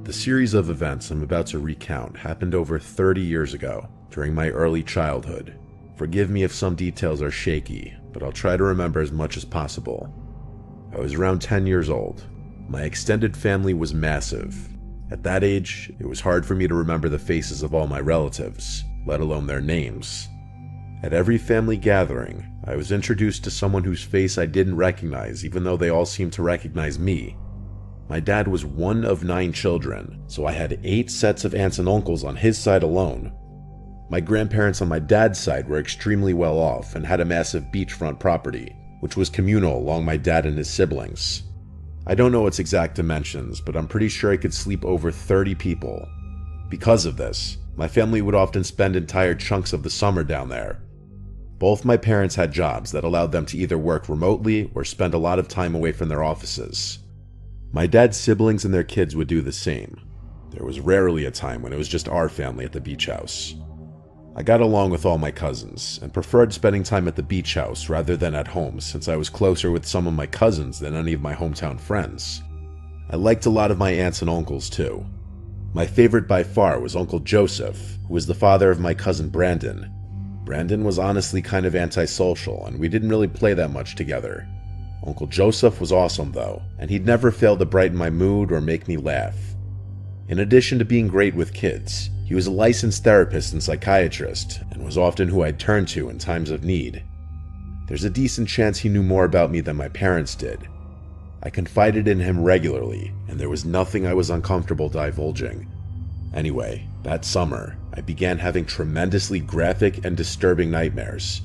The series of events I'm about to recount happened over 30 years ago, during my early childhood. Forgive me if some details are shaky, but I'll try to remember as much as possible. I was around 10 years old. My extended family was massive. At that age, it was hard for me to remember the faces of all my relatives, let alone their names. At every family gathering, I was introduced to someone whose face I didn't recognize, even though they all seemed to recognize me. My dad was one of 9 children, so I had 8 sets of aunts and uncles on his side alone. My grandparents on my dad's side were extremely well off and had a massive beachfront property, which was communal along my dad and his siblings. I don't know its exact dimensions, but I'm pretty sure I could sleep over 30 people. Because of this, my family would often spend entire chunks of the summer down there. Both my parents had jobs that allowed them to either work remotely or spend a lot of time away from their offices. My dad's siblings and their kids would do the same. There was rarely a time when it was just our family at the beach house. I got along with all my cousins, and preferred spending time at the beach house rather than at home since I was closer with some of my cousins than any of my hometown friends. I liked a lot of my aunts and uncles too. My favorite by far was Uncle Joseph, who was the father of my cousin Brandon. Brandon was honestly kind of antisocial, and we didn't really play that much together. Uncle Joseph was awesome though, and he'd never fail to brighten my mood or make me laugh. In addition to being great with kids, he was a licensed therapist and psychiatrist, and was often who I'd turn to in times of need. There's a decent chance he knew more about me than my parents did. I confided in him regularly, and there was nothing I was uncomfortable divulging. Anyway, that summer, I began having tremendously graphic and disturbing nightmares.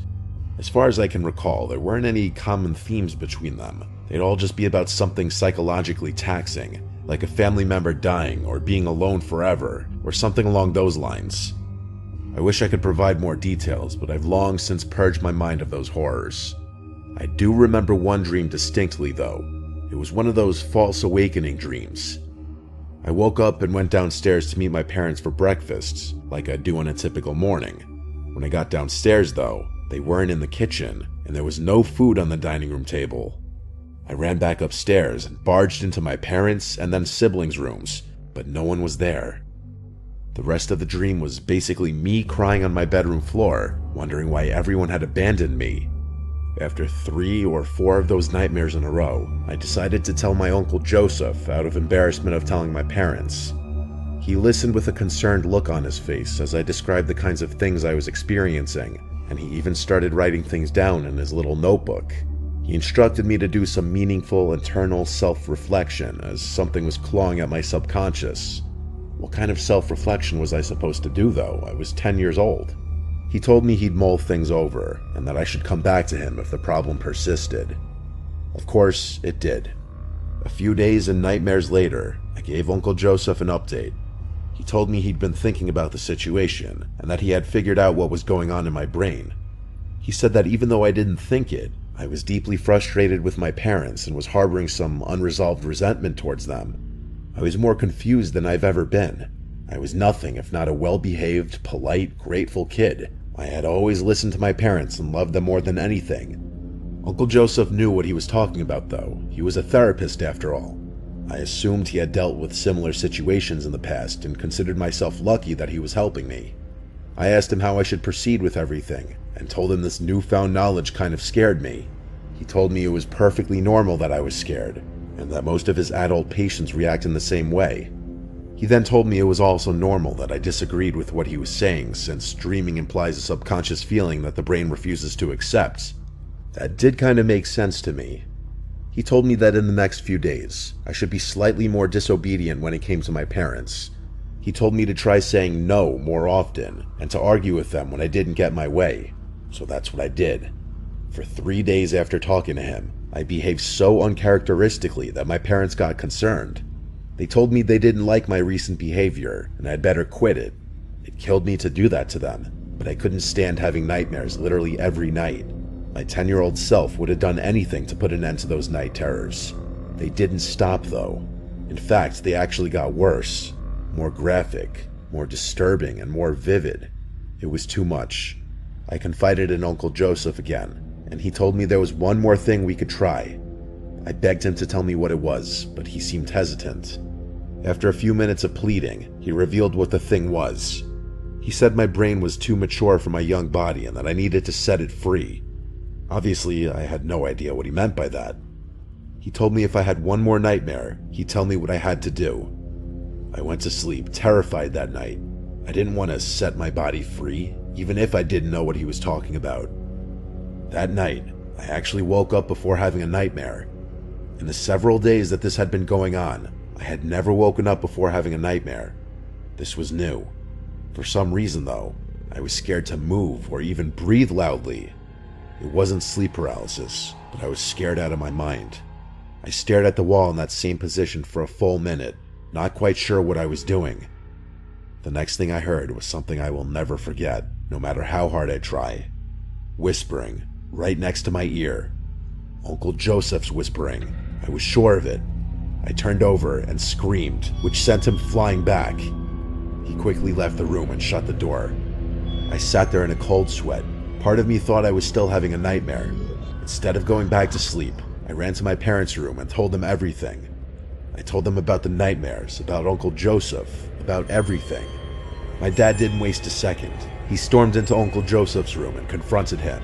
As far as I can recall, there weren't any common themes between them. They'd all just be about something psychologically taxing, like a family member dying or being alone forever, or something along those lines. I wish I could provide more details, but I've long since purged my mind of those horrors. I do remember one dream distinctly though. It was one of those false awakening dreams. I woke up and went downstairs to meet my parents for breakfast, like I'd do on a typical morning. When I got downstairs though, they weren't in the kitchen, and there was no food on the dining room table. I ran back upstairs and barged into my parents' and then siblings' rooms, but no one was there. The rest of the dream was basically me crying on my bedroom floor, wondering why everyone had abandoned me. After 3 or 4 of those nightmares in a row, I decided to tell my Uncle Joseph out of embarrassment of telling my parents. He listened with a concerned look on his face as I described the kinds of things I was experiencing, and he even started writing things down in his little notebook. He instructed me to do some meaningful internal self-reflection as something was clawing at my subconscious. What kind of self-reflection was I supposed to do though? I was 10 years old. He told me he'd mull things over, and that I should come back to him if the problem persisted. Of course, it did. A few days and nightmares later, I gave Uncle Joseph an update. He told me he'd been thinking about the situation, and that he had figured out what was going on in my brain. He said that even though I didn't think it, I was deeply frustrated with my parents and was harboring some unresolved resentment towards them. I was more confused than I've ever been. I was nothing if not a well-behaved, polite, grateful kid. I had always listened to my parents and loved them more than anything. Uncle Joseph knew what he was talking about though. He was a therapist after all. I assumed he had dealt with similar situations in the past and considered myself lucky that he was helping me. I asked him how I should proceed with everything, and told him this newfound knowledge kind of scared me. He told me it was perfectly normal that I was scared, and that most of his adult patients react in the same way. He then told me it was also normal that I disagreed with what he was saying, since dreaming implies a subconscious feeling that the brain refuses to accept. That did kind of make sense to me. He told me that in the next few days, I should be slightly more disobedient when it came to my parents. He told me to try saying no more often, and to argue with them when I didn't get my way. So that's what I did. For 3 days after talking to him, I behaved so uncharacteristically that my parents got concerned. They told me they didn't like my recent behavior, and I'd better quit it. It killed me to do that to them, but I couldn't stand having nightmares literally every night. My 10-year-old self would have done anything to put an end to those night terrors. They didn't stop though. In fact, they actually got worse. More graphic, more disturbing, and more vivid. It was too much. I confided in Uncle Joseph again, and he told me there was one more thing we could try. I begged him to tell me what it was, but he seemed hesitant. After a few minutes of pleading, he revealed what the thing was. He said my brain was too mature for my young body and that I needed to set it free. Obviously, I had no idea what he meant by that. He told me if I had one more nightmare, he'd tell me what I had to do. I went to sleep, terrified that night. I didn't want to set my body free, even if I didn't know what he was talking about. That night, I actually woke up before having a nightmare. In the several days that this had been going on, I had never woken up before having a nightmare. This was new. For some reason, though, I was scared to move or even breathe loudly. It wasn't sleep paralysis, but I was scared out of my mind. I stared at the wall in that same position for a full minute, not quite sure what I was doing. The next thing I heard was something I will never forget, no matter how hard I try. Whispering, right next to my ear. Uncle Joseph's whispering. I was sure of it. I turned over and screamed, which sent him flying back. He quickly left the room and shut the door. I sat there in a cold sweat. Part of me thought I was still having a nightmare. Instead of going back to sleep, I ran to my parents' room and told them everything. I told them about the nightmares, about Uncle Joseph, about everything. My dad didn't waste a second. He stormed into Uncle Joseph's room and confronted him.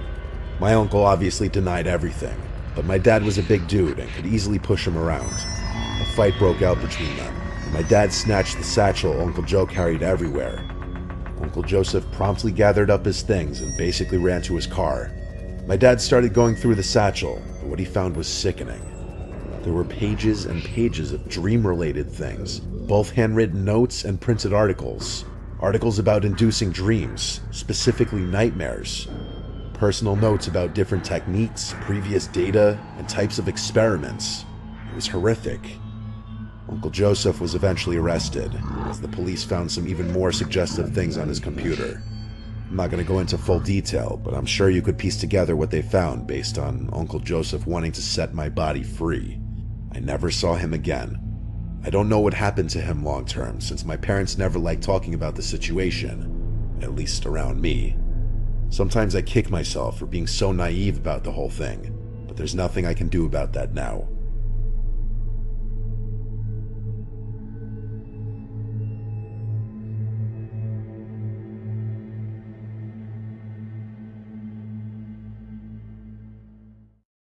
My uncle obviously denied everything, but my dad was a big dude and could easily push him around. A fight broke out between them, and my dad snatched the satchel Uncle Joe carried everywhere. Uncle Joseph promptly gathered up his things and basically ran to his car. My dad started going through the satchel, but what he found was sickening. There were pages and pages of dream-related things, both handwritten notes and printed articles. Articles about inducing dreams, specifically nightmares. Personal notes about different techniques, previous data, and types of experiments. It was horrific. Uncle Joseph was eventually arrested, as the police found some even more suggestive things on his computer. I'm not going to go into full detail, but I'm sure you could piece together what they found based on Uncle Joseph wanting to set my body free. I never saw him again. I don't know what happened to him long term, since my parents never liked talking about the situation, at least around me. Sometimes I kick myself for being so naive about the whole thing, but there's nothing I can do about that now.